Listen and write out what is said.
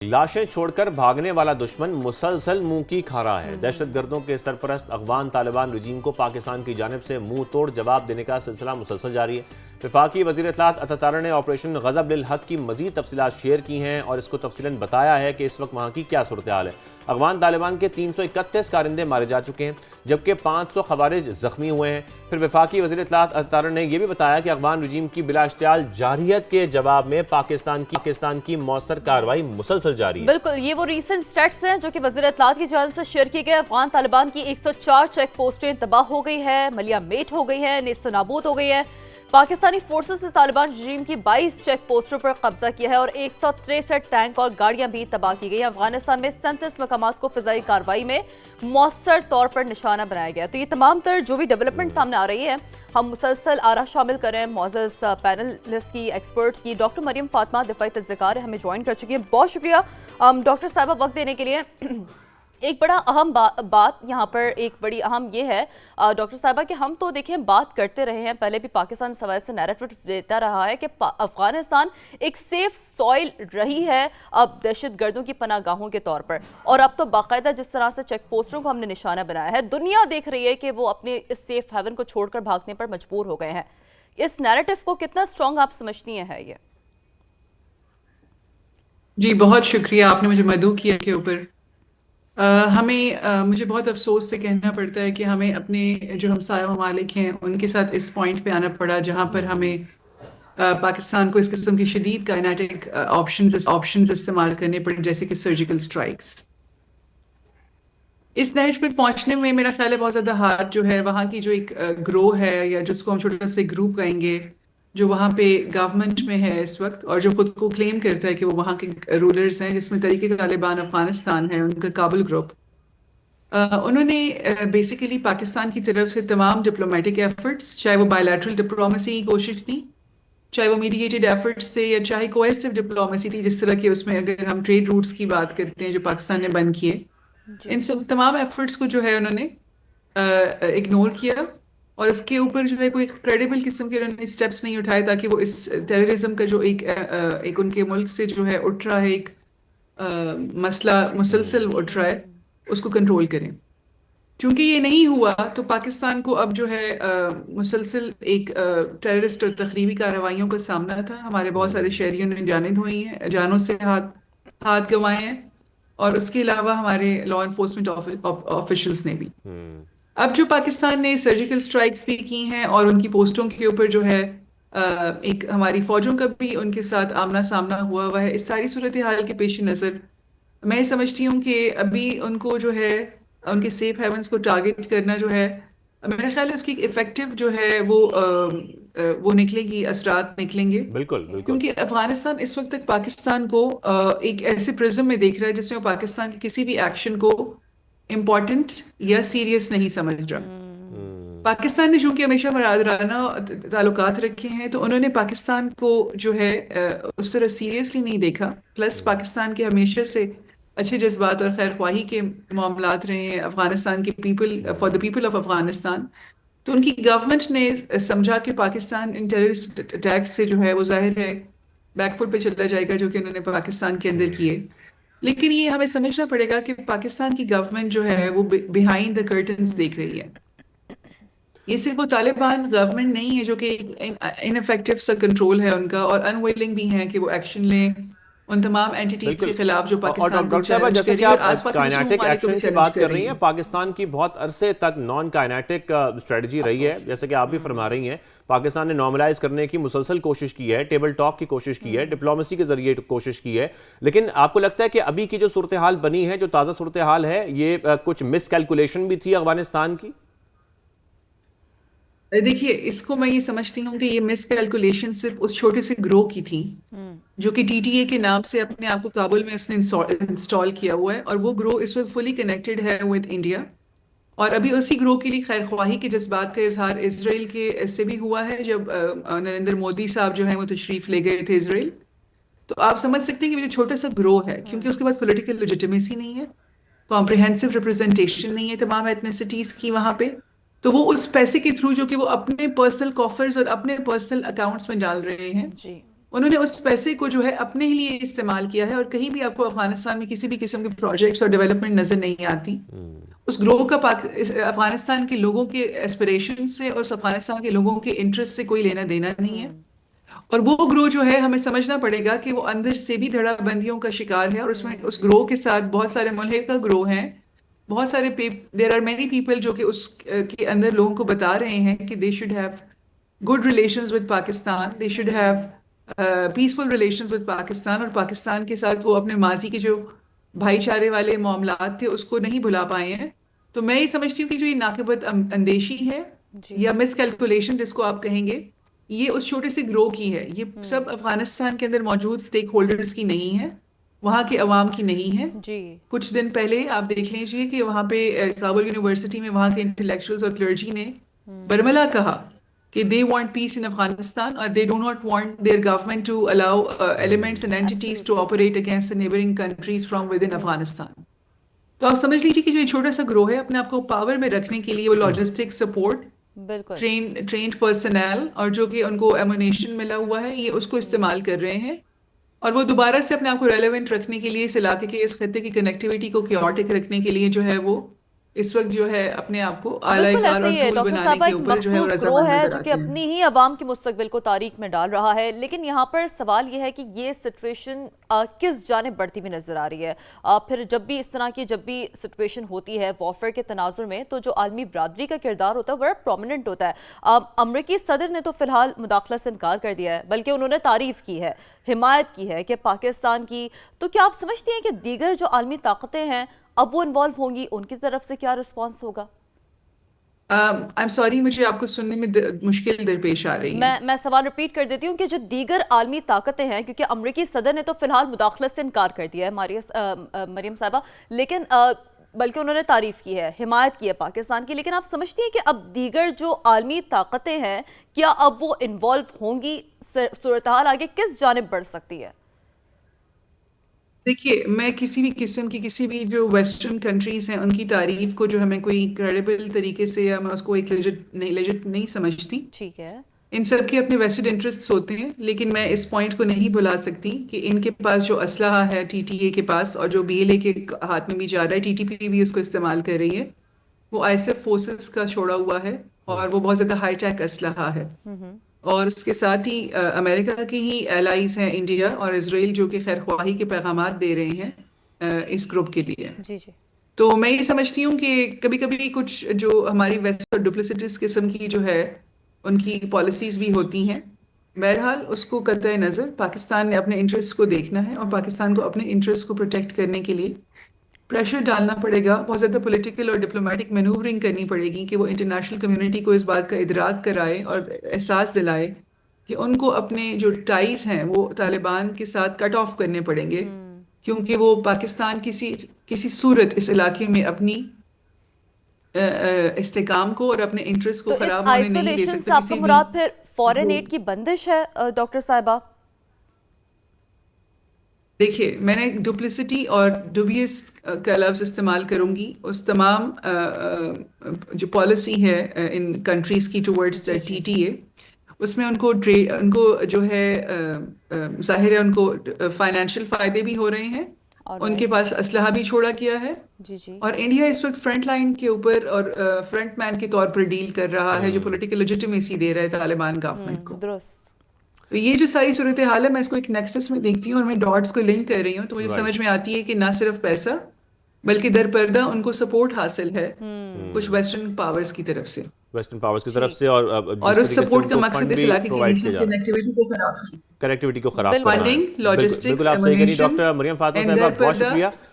لاشیں چھوڑ کر بھاگنے والا دشمن مسلسل منہ کی کھا رہا ہے۔ دہشت گردوں کے سرپرست افغان طالبان رجیم کو پاکستان کی جانب سے منہ توڑ جواب دینے کا سلسلہ مسلسل جاری ہے۔ وفاقی وزیر اطلاعات عطا نے آپریشن غضب للحق کی مزید تفصیلات شیئر کی ہیں اور اس کو تفصیلاً بتایا ہے کہ اس وقت وہاں کی کیا صورتحال ہے۔ افغان طالبان کے 331 کارندے مارے جا چکے ہیں جبکہ 500 خوارج زخمی ہوئے ہیں۔ پھر وفاقی وزیر اطلاعات عطا نے یہ بھی بتایا کہ افغان رجیم کی بلا اشتعال جارحیت کے جواب میں پاکستان کی مؤثر کارروائی مسلسل جاری ہے۔ بالکل، یہ وہ ریسنٹ سٹیٹس ہیں جو کہ وزیر اطلاعات کی جانب سے شیئر کی گئے۔ افغان طالبان کی 104 چیک پوسٹیں تباہ ہو گئی ہیں، ملیہ میٹ ہو گئی ہیں، نیست و نابود ہو گئی ہیں۔ پاکستانی فورسز نے طالبان رجیم کی 22 چیک پوسٹوں پر قبضہ کیا ہے اور 163 ٹینک اور گاڑیاں بھی تباہ کی گئی ہیں۔ افغانستان میں 37 مقامات کو فضائی کارروائی میں مؤثر طور پر نشانہ بنایا گیا۔ تو یہ تمام تر جو بھی ڈیولپمنٹ سامنے آ رہی ہے، ہم مسلسل آرا شامل کریں معزز پینلسٹ کی، ایکسپرٹس کی۔ ڈاکٹر مریم فاطمہ دفاعی تذکار ہمیں جوائن کر چکی ہیں، بہت شکریہ ڈاکٹر صاحبہ وقت دینے کے لیے۔ ایک بڑا اہم بات یہاں پر ایک بڑی اہم یہ ہے ڈاکٹر صاحبہ کہ ہم تو دیکھیں بات کرتے رہے ہیں، پہلے بھی پاکستان اس حوالے سے نیریٹو دیتا رہا ہے کہ افغانستان ایک سیف سوئل رہی ہے اب دہشت گردوں کی پناہ گاہوں کے طور پر، اور اب تو باقاعدہ جس طرح سے چیک پوسٹوں کو ہم نے نشانہ بنایا ہے، دنیا دیکھ رہی ہے کہ وہ اپنے اس سیف ہیون کو چھوڑ کر بھاگنے پر مجبور ہو گئے ہیں۔ اس نیریٹو کو کتنا اسٹرانگ آپ سمجھتی ہیں یہ؟ جی بہت شکریہ، آپ نے مجھے مدعو کیا کے اوپر مجھے بہت افسوس سے کہنا پڑتا ہے کہ ہمیں اپنے جو ہمسایہ ممالک ہیں ان کے ساتھ اس پوائنٹ پہ آنا پڑا جہاں پر ہمیں پاکستان کو اس قسم کی شدید کائنیٹک آپشنز استعمال کرنے پڑے، جیسے کہ سرجیکل سٹرائکس۔ اس نہج پر پہنچنے میں میرا خیال ہے بہت زیادہ ہاتھ جو ہے وہاں کی جو ایک گروہ ہے یا جس کو ہم چھوٹا سے گروپ کہیں گے جو وہاں پہ گورنمنٹ میں ہے اس وقت اور جو خود کو کلیم کرتا ہے کہ وہ وہاں کے رولرز ہیں، جس میں تحریک طالبان افغانستان ہے، ان کا کابل گروپ، انہوں نے بیسیکلی پاکستان کی طرف سے تمام ڈپلومیٹک ایفرٹس، چاہے وہ بائیلیٹرل ڈپلومیسی کی کوشش تھی، چاہے وہ میڈیٹڈ ایفرٹس تھے، یا چاہے کوئرسو ڈپلومیسی تھی، جس طرح کہ اس میں اگر ہم ٹریڈ روٹس کی بات کرتے ہیں جو پاکستان نے بند کیے، ان سب تمام ایفرٹس کو جو ہے انہوں نے اگنور کیا اور اس کے اوپر جو ہے کوئی کریڈیبل قسم کے انہوں نے اسٹیپس نہیں اٹھائے تاکہ وہ اس ٹیررزم کا جو ایک ان کے ملک سے جو ہے اٹھ رہا ہے ایک مسئلہ مسلسل اٹھ رہا ہے، اس کو کنٹرول کریں۔ چونکہ یہ نہیں ہوا تو پاکستان کو اب جو ہے مسلسل ایک ٹیررسٹ اور تخریبی کارروائیوں کا سامنا تھا۔ ہمارے بہت سارے شہریوں نے جانیں دھوئی ہیں، جانوں سے ہاتھ گنوائے ہیں، اور اس کے علاوہ ہمارے لا انفورسمنٹ آفیشلز نے بھی۔ اب جو پاکستان نے سرجیکل سٹرائکس بھی کی ہیں اور ان کی پوسٹوں کے اوپر جو ہے ایک ہماری فوجوں کا بھی ان کے ساتھ آمنا سامنا ہوا ہے، اس ساری صورتحال کے پیش نظر میں سمجھتی ہوں کہ ابھی ان کو جو ہے ان کے سیف ہیونز کو ٹارگٹ کرنا جو ہے، میرا خیال ہے اس کی افیکٹو جو ہے وہ نکلے گی، اثرات نکلیں گے۔ بالکل کیونکہ افغانستان اس وقت تک پاکستان کو ایک ایسے پرزم میں دیکھ رہا ہے جس میں پاکستان کے کسی بھی ایکشن کو امپورٹنٹ یا سیریس نہیں سمجھ رہا۔ پاکستان نے چونکہ ہمیشہ برادرانہ تعلقات رکھے ہیں تو انہوں نے پاکستان کو جو ہے اس طرح سیریسلی نہیں دیکھا، پلس پاکستان کے ہمیشہ سے اچھے جذبات اور خیر خواہی کے معاملات رہے ہیں افغانستان کے for the people of Afghanistan. تو ان کی گورنمنٹ نے سمجھا کہ پاکستان ان ٹیررسٹ اٹیکس سے جو ہے وہ ظاہر ہے بیک فٹ پہ چلا جائے گا، جو کہ انہوں نے پاکستان کے اندر کیے۔ لیکن یہ ہمیں سمجھنا پڑے گا کہ پاکستان کی گورنمنٹ جو ہے وہ بیہائنڈ دا کرٹنز دیکھ رہی ہے۔ یہ صرف وہ طالبان گورنمنٹ نہیں ہے جو کہ ان افیکٹو سا کنٹرول ہے ان کا، اور ان ویلنگ بھی ہیں کہ وہ ایکشن لیں ان تمام اینٹیٹیز کے خلاف جو پاکستان کو چیلنج کر رہی ہے، اور آس پاس کائنیٹک ایکشن کی بات کر رہی ہیں، پاکستان کی بہت عرصے تک نان کائنیٹک اسٹریٹجی رہی ہے، جیسے کہ آپ بھی فرما رہی ہیں۔ پاکستان نے نارملائز کرنے کی مسلسل کوشش کی ہے، ٹیبل ٹاک کی کوشش کی ہے، ڈپلومیسی کے ذریعے کوشش کی ہے، لیکن آپ کو لگتا ہے کہ ابھی کی جو صورتحال بنی ہے، جو تازہ صورتحال ہے، یہ کچھ مس کیلکولیشن بھی تھی افغانستان کی؟ دیکھیے، اس کو میں یہ سمجھتی ہوں کہ یہ مس کیلکولیشن صرف اس چھوٹے سے گروہ کی تھی جو کہ ٹی ٹی اے کے نام سے اپنے آپ کو کابل میں اس نے انسٹال کیا ہوا ہے، اور وہ گروہ اس وقت فلی کنیکٹڈ ہے ود انڈیا، اور ابھی اسی گروہ کے لیے خیر خواہی کے جذبات کا اظہار اسرائیل کے سے بھی ہوا ہے جب نریندر مودی صاحب جو ہیں وہ تشریف لے گئے تھے اسرائیل۔ تو آپ سمجھ سکتے ہیں کہ یہ جو چھوٹا سا گروہ ہے، کیونکہ اس کے پاس پولیٹیکل لیجیٹیمیسی نہیں ہے، کمپریہنسو ریپرزنٹیشن نہیں ہے تمام ایتھنیسٹیز کی وہاں پہ، تو وہ اس پیسے کے تھرو جو کہ وہ اپنے پرسنل کافرز اور اپنے پرسنل اکاؤنٹس میں ڈال رہے ہیں، انہوں نے اس پیسے کو جو ہے اپنے ہی لیے استعمال کیا ہے، اور کہیں بھی آپ کو افغانستان میں کسی بھی قسم کے پروجیکٹس اور ڈیولپمنٹ نظر نہیں آتی. اس گروہ کا افغانستان کے لوگوں کے ایسپریشن سے اور افغانستان کے لوگوں کے انٹرسٹ سے کوئی لینا دینا نہیں ہے. اور وہ گروہ جو ہے ہمیں سمجھنا پڑے گا کہ وہ اندر سے بھی دھڑا بندیوں کا شکار ہے، اور اس میں اس گروہ کے ساتھ بہت سارے ملحقہ گروہ ہیں، بہت سارے دیر آر مینی پیپل جو کہ اس کے اندر لوگوں کو بتا رہے ہیں کہ they should have good relations with Pakistan, they should have peaceful relations with Pakistan, اور پاکستان کے ساتھ وہ اپنے ماضی کے جو بھائی چارے والے معاملات تھے اس کو نہیں بھلا پائے ہیں. تو میں یہ سمجھتی ہوں کہ جو یہ ناقبت اندیشی ہے یا مس کیلکولیشن جس کو آپ کہیں گے، یہ اس چھوٹے سے گروہ کی ہے. یہ سب افغانستان کے اندر موجود سٹیک ہولڈرز کی نہیں ہے، وہاں کے عوام کی نہیں ہے. کچھ دن پہلے آپ دیکھ لیجیے کہ وہاں پہ کابل یونیورسٹی میں وہاں کے انٹلیکچوئلز اور کلرجی نے برملا کہا کہ they want peace in Afghanistan, or they do not want their government to allow elements and entities to operate against the neighboring countries from within Afghanistan. تو آپ سمجھ لیجیے کہ جو چھوٹا سا گروہ ہے اپنے آپ کو پاور میں رکھنے کے لیے وہ لاجسٹک سپورٹ، ٹرینڈ پرسنل اور جو کہ ان کو ایمونیشن ملا ہوا ہے، یہ اس کو استعمال کر رہے ہیں. اور وہ دوبارہ سے اپنے آپ کو ریلیونٹ رکھنے کے لیے اس علاقے کے اس خطے کی کنیکٹیوٹی کو کیوٹک رکھنے کے لیے جو ہے وہ اس وقت جو ہے اپنے آپ کو اعلی کار اور ٹول بنانے کے اوپر جو ہے وہ رضامند نظر آتے ہیں، جو کہ اپنی ہی عوام کے مستقبل کو تاریخ میں ڈال رہا ہے. لیکن یہاں پر سوال یہ ہے کہ یہ سچویشن کس جانب بڑھتی ہوئی نظر آ رہی ہے؟ پھر جب بھی اس طرح کی سچویشن ہوتی ہے وارفیئر کے تناظر میں، تو جو عالمی برادری کا کردار ہوتا ہے بڑا پرومیننٹ ہوتا ہے. امریکی صدر نے تو فی الحال مداخلت سے انکار کر دیا ہے، بلکہ انہوں نے تعریف کی ہے، حمایت کی ہے کہ پاکستان کی. تو کیا آپ سمجھتی ہیں کہ دیگر جو عالمی طاقتیں ہیں اب وہ انوالو ہوں گی، ان کی طرف سے کیا رسپانس ہوگا؟ I'm sorry، مجھے آپ کو سننے میں مشکل درپیش آ رہی ہے. میں سوال ریپیٹ کر دیتی ہوں کہ جو دیگر عالمی طاقتیں ہیں، کیونکہ امریکی صدر نے تو فی الحال مداخلت سے انکار کر دیا ہے مریم صاحبہ، لیکن بلکہ انہوں نے تعریف کی ہے، حمایت کی ہے پاکستان کی. لیکن آپ سمجھتی ہیں کہ اب دیگر جو عالمی طاقتیں ہیں کیا اب وہ انوالو ہوں گی؟ صورتحال آگے کس جانب بڑھ سکتی ہے؟ دیکھیے، میں کسی بھی قسم کی کسی بھی جو ویسٹرن کنٹریز ہیں ان کی تعریف کو جو ہمیں کوئی کریڈیبل طریقے سے یا میں اس کو ایک لیجٹ نہیں سمجھتی. ٹھیک ہے، ان سب کے اپنے ویسٹڈ انٹرسٹس ہوتے ہیں، لیکن میں اس پوائنٹ کو نہیں بھلا سکتی کہ ان کے پاس جو اسلحہ ہے ٹی ٹی اے کے پاس، اور جو بی ایل اے کے ہاتھ میں بھی جا رہا ہے، ٹی ٹی پی بھی اس کو استعمال کر رہی ہے، وہ آئی ایس ایف فورسز کا چھوڑا ہوا ہے اور وہ بہت زیادہ ہائی ٹیک اسلحہ ہے. اور اس کے ساتھ ہی امریکہ کی ہی ایلائز ہیں انڈیا اور اسرائیل، جو کہ خیر خواہی کے پیغامات دے رہے ہیں اس گروپ کے لیے. تو میں یہ سمجھتی ہوں کہ کبھی کبھی کچھ جو ہماری ویسٹ اور ڈپلیسٹس قسم کی جو ہے ان کی پالیسیز بھی ہوتی ہیں. بہرحال اس کو قطع نظر پاکستان نے اپنے انٹرسٹ کو دیکھنا ہے، اور پاکستان کو اپنے انٹرسٹ کو پروٹیکٹ کرنے کے لیے پریشر ڈالنا پڑے گا. بہت زیادہ پولیٹیکل اور ڈپلومیٹک مینوورنگ کرنی پڑے گی کہ وہ انٹرنیشنل کمیونٹی کو اس بات کا ادراک کرائے اور احساس دلائے کہ ان کو اپنے جو ٹائز ہیں وہ طالبان کے ساتھ کٹ آف کرنے پڑیں گے، کیونکہ وہ پاکستان کسی صورت اس علاقے میں اپنی استحکام کو اور اپنے انٹرسٹ کو خراب ہونے نہیں دے سکتے. آپ کو مراد پھر فورن ایڈ کی بندش ہے ڈاکٹر صاحبہ؟ دیکھیے، میں نے ڈپلیسٹی اور ڈوبیس کا لفظ استعمال کروں گی. اس تمام جو پالیسی ہے ان کنٹریز کی towards the T T A, اس میں ان کو جو ہے ظاہر ہے ان کو فائنینشیل فائدے بھی ہو رہے ہیں، ان کے پاس اسلحہ بھی چھوڑا کیا ہے. اور انڈیا اس وقت فرنٹ لائن کے اوپر اور فرنٹ مین کے طور پر ڈیل کر رہا ہے، جو پولیٹیکل لیجیٹیمیسی دے رہا ہے طالبان گورنمنٹ کو. تو یہ جو ساری صورتحال ہے میں اس کو ایک نیکسس میں دیکھتی ہوں اور میں ڈاٹس کو لنک کر رہی ہوں. تو مجھے سمجھ میں آتی ہے کہ نہ صرف پیسہ بلکہ در پردہ ان کو سپورٹ حاصل ہے کچھ ویسٹرن پاورز کی طرف سے، اور اس سپورٹ کا مقصد اس علاقے کی کنیکٹیوٹی کو خراب فنڈنگ، لاجسٹکس، بالکل آپ صحیح کہہ رہی ڈاکٹر مریم فاطمہ صاحبہ، بہت شکریہ.